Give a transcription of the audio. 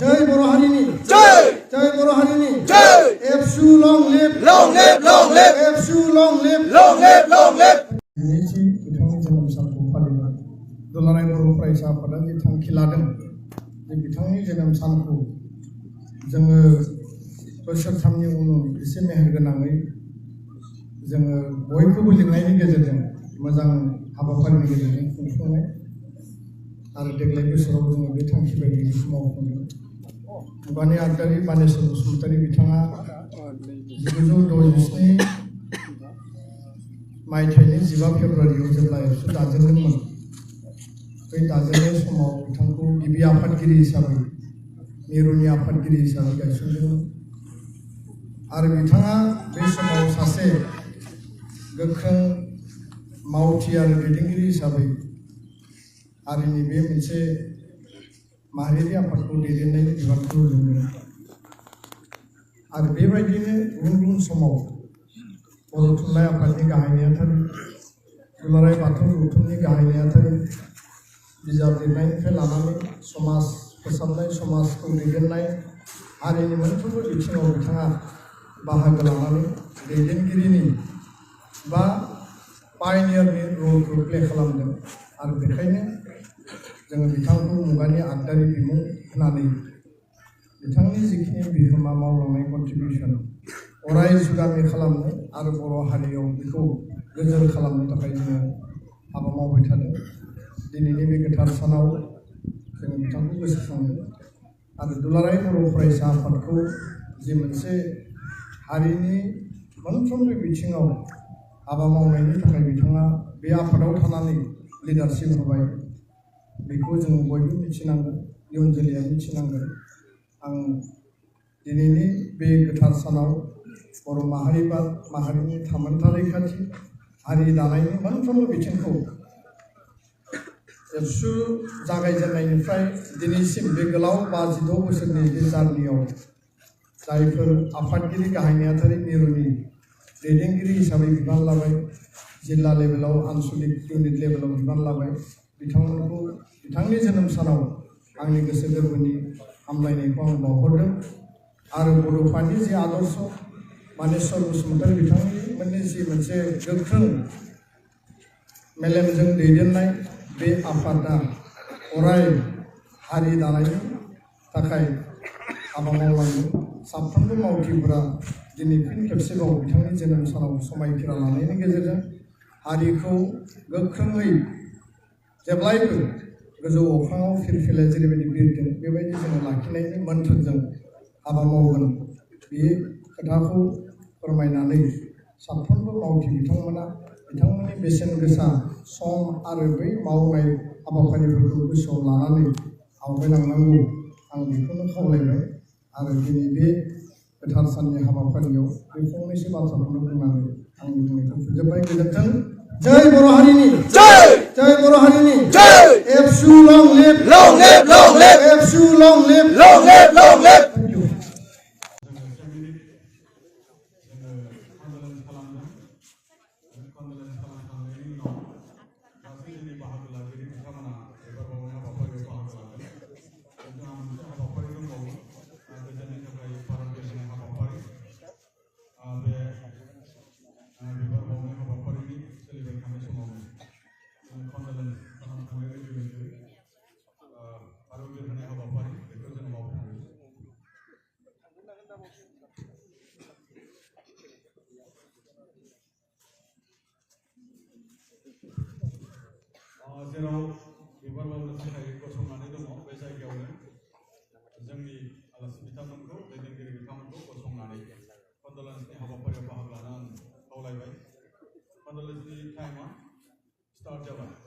जय बर' हारिनि जय जय बर' हारिनि जय एबसु लं लिभ एबसु लं लिभ नैथि बिथांनि जोनोम सानखौ फालिनाय दुलाराय बर' फरायसा आफादा जे थांखि लादों जे बिथांनि जोनोम सानखौ जोङो बोसोरथामनि उनाव एसे मेहेरगोनाङै जोङो बयखौबो लिंनायनि गेजेरजों मोजां हाबाफारिनि गेजेरजों खुंफुंनाय आरो देग्लाय बोसोराव जोङो बे थांखि बायदियै मावफुंदों। मुगानि आगदारि बानेश्वर बसुमतारी बिथाङा 1967 मायथाइनि 15 फेब्रुवारियाव जेब्ला एबसु दाजेनदोंमोन बै दाजेननाय समाव बिथांखौ गिबि आफादगिरि हिसाबै मिरुनि आफादगिरि हिसाबै गायसनदोंमोन आरो बिथाङा बै समाव सासे गोख्रों मावथि आरो दैदेनगिरि हिसाबै हारिनि बे मोनसे माहारियारि आफादखौ दैदेननायनि बिबानखौ होदोंमोन आरो बेबायदिनो गुबुन गुबुन समाव बर' थुनलाइ आफादनि गाहाय नेहाथारि दुलाराय बाथौ गौथुमनि गाहाय नेहाथारि बिजाब लिरनायनिफ्राय लानानै समाज फोसाबनाय समाजखौ दैदेननाय हारिनि मोनफ्रोमबो बिथिङाव बिथाङा बाहागो लानानै दैदेनगिरिनि बा पायनियारनि रलखौ प्ले खालामदों आरो बेखायनो जोङो बिथांखौ मुगानि आगदारि बिमुं होनानै बिथांनि जिखिनि बिहोमा मावलांनाय कन्ट्रिबिउसन अराय जुगामि खालामनो आरो बर' हारियाव बेखौ गोजोर खालामनो थाखाय जोङो हाबा मावबाय थादों। दिनैनि बे गोथार सानाव जोङो बिथांखौ गोसोखांदों आरो दुलाराय बर' फरायसा आफादखौ जि मोनसे हारिनि मोनफ्रोमबो बिथिङाव हाबा मावनायनि थाखाय बिथाङा बे आफादाव थानानै लिडारशिप होबाय बेखौ जों बयबो मिथिनांगोन इयुन जोलैया मिथिनांगोन। आं दिनैनि बे गोथार सानाव बर' माहारि बा माहारिनि थामोनथा रैखाथि हारि दानायनि मोनफ्रोमबो बिथिंखौ एबसु जागायजेननायनिफ्राय दिनैसिम बे गोलाव 56 बोसोरनि बे जार्नियाव जायफोर आफादगिरि गाहाय नेहाथारि मिरुनि दैदेनगिरि हिसाबै बिबान लाबाय जिल्ला लेभेलाव आनसलिक इउनिट लेभेलाव बिबान लाबाय बिथांमोनखौ बिथांनि जोनोम सानाव आंनि गोसो गोरबोनि हामलायनायखौ आं बावहरदों आरो बड'फानि जि आदर्श बानेश्वर बसुमतारी बिथांमोननि जि मोनसे गोख्रों मेलेमजों दैदेननाय बे आफादा अराय हारि दानायनि थाखाय हाबा मावलांदों। साफ्रोमबो मावथिफोरा दिनै फिन खेबसेबाव बिथांनि जोनोम सानाव समायखिरा लानायनि गेजेरजों हारिखौ गोख्रोङै जेब्लायबो गोजौ अख्राङाव फिरफिला जेरैबायदि बिरदों बेबायदि जोङो लाखिनायनि मोन्थोरजों हाबा मावगोन बे खोथाखौ फोरमायनानै साफ्रोमबो मावथि बिथांमोना बिथांमोननि बेसेन गोसा सम आरो बै मावनाय हाबाफारिफोरखौ गोसोआव लानानै आवगायलांनांगौ आं बेखौनो खावलायबाय आरो दिनै बे गोथार साननि हाबाफारियाव बे फंनैसो बाथ्राखौनो बुंनानै आंनि बुंनायखौ फोजोबबाय। गोजोन्थों। जय बर' हारिनि जय जय बर' हारिनि जय एबसु लं लिभ एबसु लं लिभ जेराव बिबार बावनो थाखाय गसंनानै दङ बे जायगायावनो जोंनि आलासि बिथांमोनखौ दैदेनगिरि बिथांमोनखौ गसंनानै कन्डलेन्सनि हाबाफारियाव बाहागो लानो आं खावलायबाय। कन्डलेन्सनि टाइमा स्टार्ट जाबाय।